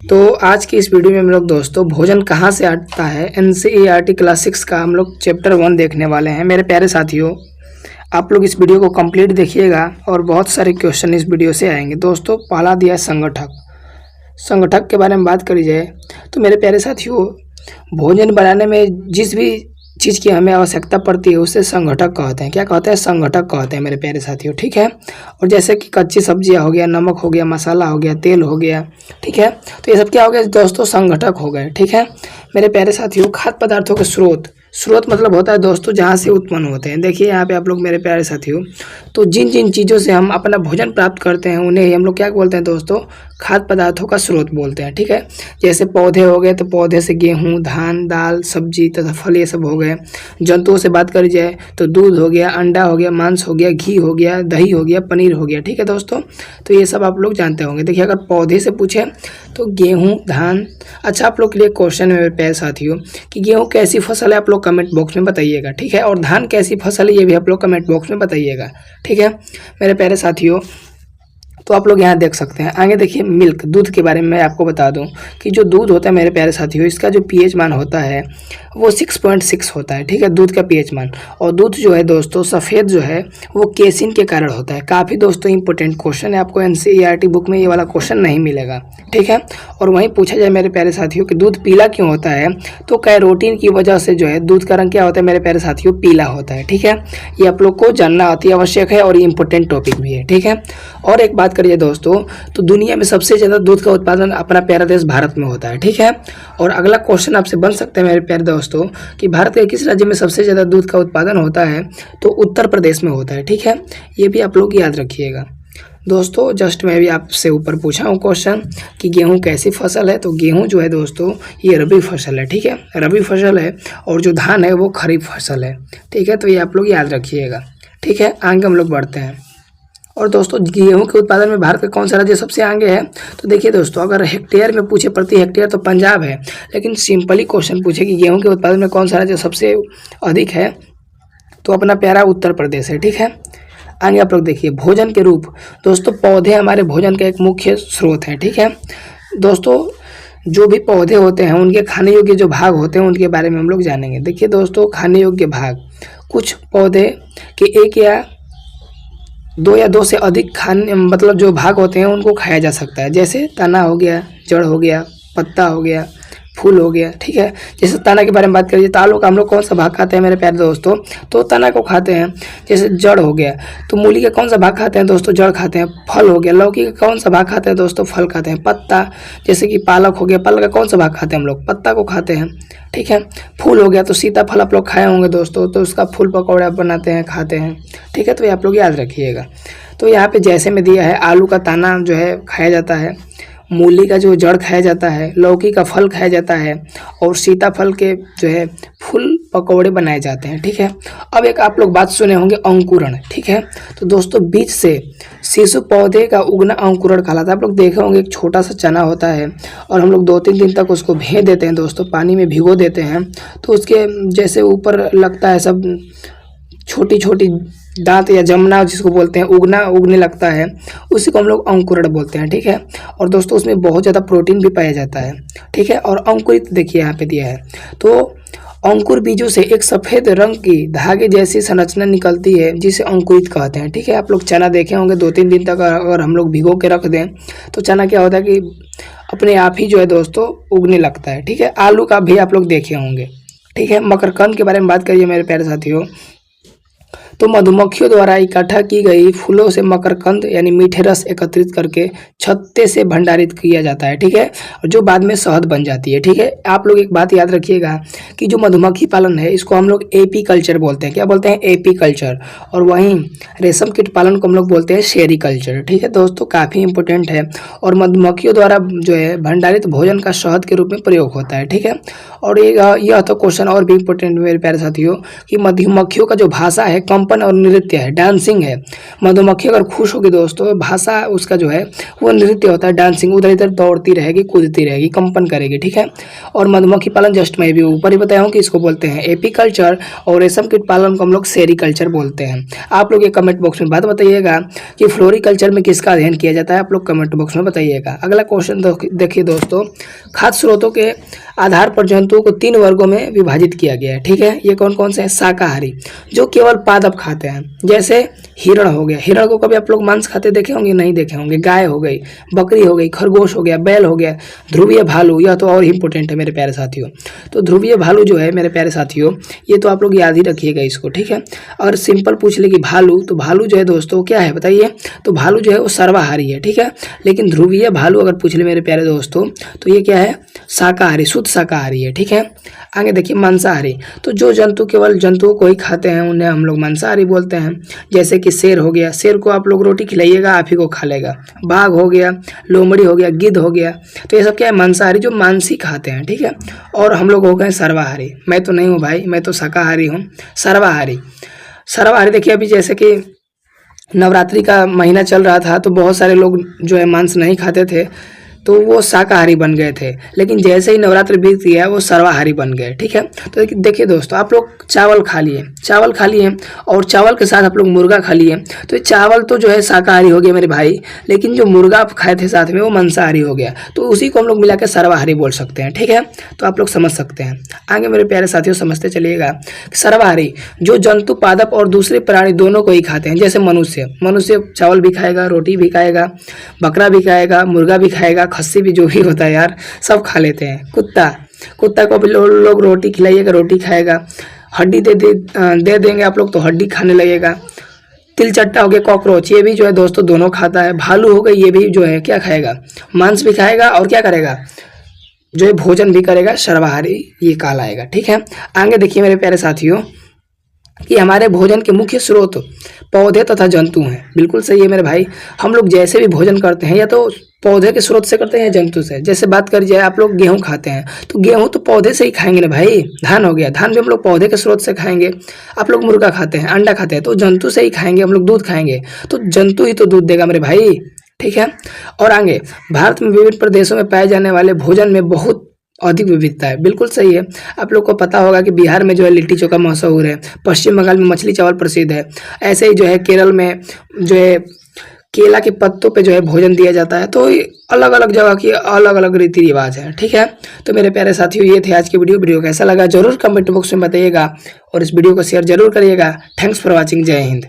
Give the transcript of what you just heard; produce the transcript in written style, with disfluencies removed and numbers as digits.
तो आज की इस वीडियो में हम लोग दोस्तों भोजन कहाँ से आता है एनसीईआरटी क्लास 6 का हम लोग चैप्टर 1 देखने वाले हैं। मेरे प्यारे साथियों, आप लोग इस वीडियो को कंप्लीट देखिएगा और बहुत सारे क्वेश्चन इस वीडियो से आएंगे। दोस्तों पहला दिया है संगठक के बारे में बात करी जाए तो मेरे प्यारे साथियों, भोजन बनाने में जिस भी चीज़ की हमें आवश्यकता पड़ती है उसे संगठक कहते हैं। क्या कहते हैं? संगठक कहते हैं मेरे प्यारे साथियों, ठीक है। और जैसे कि कच्ची सब्जियां हो गया, नमक हो गया, मसाला हो गया, तेल हो गया, ठीक है। तो ये सब क्या हो गया दोस्तों? संगठक हो गए, ठीक है मेरे प्यारे साथियों। खाद्य पदार्थों के स्रोत मतलब होता है दोस्तों जहाँ से उत्पन्न होते हैं। देखिए यहाँ पे आप लोग मेरे प्यारे साथियों, तो जिन जिन चीज़ों से हम अपना भोजन प्राप्त करते हैं उन्हें हम लोग क्या बोलते हैं दोस्तों? खाद्य पदार्थों का स्रोत बोलते हैं, ठीक है। जैसे पौधे हो गए तो पौधे से गेहूँ, धान, दाल, सब्जी तथा फल ये सब हो गए। जंतुओं से बात करी जाए तो दूध हो गया, अंडा हो गया, मांस हो गया, घी हो गया, दही हो गया, पनीर हो गया, ठीक है दोस्तों। तो ये सब आप लोग जानते होंगे। देखिए अगर पौधे से पूछे तो गेहूँ, धान। अच्छा, आप लोग के लिए क्वेश्चन है मेरे प्यारे साथियों कि गेहूँ कैसी फसल है, आप लोग कमेंट बॉक्स में बताइएगा, ठीक है। और धान कैसी फसल है ये भी आप लोग कमेंट बॉक्स में बताइएगा, ठीक है मेरे प्यारे साथियों। तो आप लोग यहाँ देख सकते हैं। आगे देखिए मिल्क, दूध के बारे में मैं आपको बता दूं कि जो दूध होता है मेरे प्यारे साथियों, इसका जो पीएच मान होता है वो 6.6 होता है, ठीक है, दूध का पीएच मान। और दूध जो है दोस्तों सफ़ेद जो है वो केसिन के कारण होता है। काफ़ी दोस्तों इंपॉर्टेंट क्वेश्चन है, आपको एनसीईआरटी बुक में ये वाला क्वेश्चन नहीं मिलेगा, ठीक है। और वहीं पूछा जाए मेरे प्यारे साथियों कि दूध पीला क्यों होता है, तो कैरोटीन की वजह से जो है दूध का रंग क्या होता है मेरे प्यारे साथियों? पीला होता है, ठीक है। ये आप लोग को जानना अति आवश्यक है और ये इंपॉर्टेंट टॉपिक भी है, ठीक है। और एक बात करिए दोस्तों, तो दुनिया में सबसे ज़्यादा दूध का उत्पादन अपना प्यारा देश भारत में होता है, ठीक है। और अगला क्वेश्चन आपसे बन सकता है मेरे प्यारे दोस्तों कि भारत के किस राज्य में सबसे ज़्यादा दूध का उत्पादन होता है, तो उत्तर प्रदेश में होता है, ठीक है। ये भी आप लोग याद रखिएगा दोस्तों। जस्ट मैं भी आपसे ऊपर पूछा हूँ क्वेश्चन कि गेहूँ कैसी फसल है, तो गेहूँ जो है दोस्तों ये रबी फसल है, ठीक है, रबी फसल है। और जो धान है वो खरीफ फसल है, ठीक है। तो ये आप लोग याद रखिएगा, ठीक है। आगे हम लोग बढ़ते हैं। और दोस्तों गेहूं के उत्पादन में भारत का कौन सा राज्य सबसे आगे है, तो देखिए दोस्तों अगर हेक्टेयर में पूछे प्रति हेक्टेयर तो पंजाब है, लेकिन सिंपली क्वेश्चन पूछे कि गेहूं के उत्पादन में कौन सा राज्य सबसे अधिक है, तो अपना प्यारा उत्तर प्रदेश है, ठीक है। आगे आप लोग देखिए भोजन के रूप, दोस्तों पौधे हमारे भोजन का एक मुख्य स्रोत है, ठीक है दोस्तों। जो भी पौधे होते हैं उनके खाने योग्य जो भाग होते हैं उनके बारे में हम लोग जानेंगे। देखिए दोस्तों खाने योग्य भाग, कुछ पौधे के एक या दो से अधिक खाने मतलब जो भाग होते हैं उनको खाया जा सकता है। जैसे तना हो गया, जड़ हो गया, पत्ता हो गया, फूल हो गया, ठीक है। जैसे तना के बारे में बात करिए तो आलू का हम लोग कौन सा भाग खाते हैं मेरे प्यारे दोस्तों? तो तना को खाते हैं। जैसे जड़ हो गया तो मूली का कौन सा भाग खाते हैं दोस्तों? जड़ खाते हैं। फल हो गया, लौकी का कौन सा भाग खाते हैं दोस्तों? फल खाते हैं। पत्ता जैसे कि पालक हो गया, पालक का कौन सा भाग खाते हैं हम लोग? पत्ता को खाते हैं, ठीक है। फूल हो गया तो सीताफल आप लोग खाए होंगे दोस्तों, तो उसका फूल पकौड़ा बनाते हैं, खाते हैं, ठीक है। तो ये आप लोग याद रखिएगा। तो यहाँ पे जैसे में दिया है आलू का तना जो है खाया जाता है, मूली का जो जड़ खाया जाता है, लौकी का फल खाया जाता है और सीताफल के जो है फूल पकौड़े बनाए जाते हैं, ठीक है। अब एक आप लोग बात सुने होंगे अंकुरण, ठीक है। तो दोस्तों बीज से शिशु पौधे का उगना अंकुरण कहलाता है। आप लोग देखे होंगे एक छोटा सा चना होता है और हम लोग 2-3 दिन तक उसको भे देते हैं दोस्तों, पानी में भिगो देते हैं, तो उसके जैसे ऊपर लगता है सब छोटी छोटी दांत या जमना जिसको बोलते हैं, उगने लगता है, उसी को हम लोग अंकुरण बोलते हैं, ठीक है। और दोस्तों उसमें बहुत ज़्यादा प्रोटीन भी पाया जाता है, ठीक है। और अंकुरित देखिए यहाँ पे दिया है, तो अंकुर बीजों से एक सफ़ेद रंग की धागे जैसी संरचना निकलती है जिसे अंकुरित कहते हैं, ठीक है। आप लोग चना देखे होंगे 2-3 दिन तक अगर हम लोग भिगो के रख दें तो चना क्या होता है कि अपने आप ही जो है दोस्तों उगने लगता है, ठीक है। आलू का भी आप लोग देखे होंगे, ठीक है। मकरकंद के बारे में बात करिए मेरे प्यारे साथियों, तो मधुमक्खियों द्वारा इकट्ठा की गई फूलों से मकरकंद यानी मीठे रस एकत्रित करके छत्ते से भंडारित किया जाता है, ठीक है, और जो बाद में शहद बन जाती है, ठीक है। आप लोग एक बात याद रखिएगा कि जो मधुमक्खी पालन है इसको हम लोग एपी कल्चर बोलते हैं। क्या बोलते हैं? AP culture. और वहीं रेशम कीट पालन को हम लोग बोलते हैं सेरी कल्चर, ठीक है दोस्तों, काफ़ी इंपॉर्टेंट है। और मधुमक्खियों द्वारा जो है भंडारित भोजन का शहद के रूप में प्रयोग होता है, ठीक है। और यह तो क्वेश्चन और भी इंपॉर्टेंट मेरे प्यारे साथियों कि मधुमक्खियों का जो भाषा है कम कंपन और नृत्य है, डांसिंग है। मधुमक्खी अगर खुश होगी दोस्तों, भाषा उसका जो है वो नृत्य होता है, डांसिंग, उधर इधर दौड़ती रहेगी, कूदती रहेगी, कंपन करेगी, ठीक है। और मधुमक्खी पालन जस्ट मैं भी ऊपर ही बताया हूँ कि इसको बोलते हैं एपीकल्चर, और रेशम कीट पालन को हम लोग सेरीकल्चर बोलते हैं। आप लोग ये कमेंट बॉक्स में बात बताइएगा कि फ्लोरिकल्चर में किसका अध्ययन किया जाता है, आप लोग कमेंट बॉक्स में बताइएगा। अगला क्वेश्चन देखिए दोस्तों, खाद्य स्रोतों के आधार पर जंतुओं को 3 वर्गों में विभाजित किया गया है, ठीक है। ये कौन कौन से हैं? शाकाहारी, जो केवल पादप खाते हैं, जैसे हिरण हो गया। हिरण को कभी आप लोग मांस खाते देखे होंगे? नहीं देखे होंगे। गाय हो गई, बकरी हो गई, खरगोश हो गया, बैल हो गया, ध्रुवीय भालू, यह तो और ही इंपॉर्टेंट है मेरे प्यारे साथियों। तो ध्रुवीय भालू जो है मेरे प्यारे साथियों, ये तो आप लोग याद ही रखिएगा इसको, ठीक है। और सिंपल पूछ ले कि भालू, तो भालू जो है दोस्तों क्या है बताइए? तो भालू जो है वो सर्वाहारी है, ठीक है। लेकिन ध्रुवीय भालू अगर पूछ ले मेरे प्यारे दोस्तों, तो ये क्या है? शाकाहारी, शुद्ध शाकाहारी है, ठीक है। आगे देखिए मांसाहारी, तो जो जंतु केवल जंतुओं को ही खाते हैं उन्हें हम लोग मांसाहारी बोलते हैं। जैसे कि शेर हो गया, शेर को आप लोग रोटी खिलाइएगा आप ही को खा लेगा। बाघ हो गया, लोमड़ी हो गया, गिद्ध हो गया, तो ये सब क्या है? मांसाहारी, जो मांस ही खाते हैं, ठीक है। और हम लोग हो गए सर्वाहारी। मैं तो नहीं हूँ भाई, मैं तो शाकाहारी हूँ। सर्वाहारी, सर्वाहारी देखिए अभी जैसे कि नवरात्रि का महीना चल रहा था तो बहुत सारे लोग जो है मांस नहीं खाते थे, तो वो शाकाहारी बन गए थे। लेकिन जैसे ही नवरात्रि बीत गया वो सर्वाहारी बन गए, ठीक है। तो देखिए दोस्तों, आप लोग चावल खा लिए, चावल खा लिए और चावल के साथ आप लोग मुर्गा खा लिए, तो चावल तो जो है शाकाहारी हो गया मेरे भाई, लेकिन जो मुर्गा आप खाए थे साथ में वो मांसाहारी हो गया, तो उसी को हम लोग मिला के सर्वाहारी बोल सकते हैं, ठीक है। तो आप लोग समझ सकते हैं। आगे मेरे प्यारे साथियों समझते चलिएगा। सर्वाहारी, जो जंतु पादप और दूसरे प्राणी दोनों को ही खाते हैं, जैसे मनुष्य, मनुष्य चावल भी खाएगा, रोटी भी खाएगा, बकरा भी खाएगा, मुर्गा भी खाएगा, खस्सी भी, जो भी होता है यार, सब खा लेते हैं। कुत्ता, कुत्ता को भी लोग रोटी खिलाइएगा, रोटी खाएगा। हड्डी दे देंगे आप लोग तो हड्डी खाने लगेगा। तिलचट्टा हो गया, कॉकरोच, ये भी जो है दोस्तों दोनों खाता है। भालू हो गई, ये भी जो है क्या खाएगा? मांस भी खाएगा और क्या करेगा? जो है भोजन भी करेगा, सर्वाहारी ये कहलाएगा, ठीक है। आगे देखिए मेरे प्यारे साथियों कि हमारे भोजन के मुख्य स्रोत पौधे तथा जंतु हैं। बिल्कुल सही है मेरे भाई। हम लोग जैसे भी भोजन करते हैं या तो पौधे के स्रोत से करते हैं या जंतु से। जैसे बात कर जाए, आप लोग गेहूं खाते हैं तो गेहूं तो पौधे से ही खाएंगे ना भाई। धान हो गया, धान भी हम लोग पौधे के स्रोत से खाएंगे। आप लोग मुर्गा खाते हैं, अंडा खाते हैं, तो जंतु से ही खाएंगे। हम लोग दूध खाएंगे तो जंतु ही तो दूध देगा मेरे भाई, ठीक है। और आगे, भारत में विभिन्न प्रदेशों में पाए जाने वाले भोजन में बहुत अधिक विविधता है। बिल्कुल सही है। आप लोग को पता होगा कि बिहार में जो है लिट्टी चोखा मशहूर है, पश्चिम बंगाल में मछली चावल प्रसिद्ध है, ऐसे ही जो है केरल में जो है केला के पत्तों पे जो है भोजन दिया जाता है। तो अलग अलग जगह की अलग अलग रीति रिवाज है, ठीक है। तो मेरे प्यारे साथियों ये थे आज की वीडियो कैसा लगा जरूर कमेंट बॉक्स में बताइएगा और इस वीडियो को शेयर जरूर करिएगा। Thanks for watching. जय हिंद।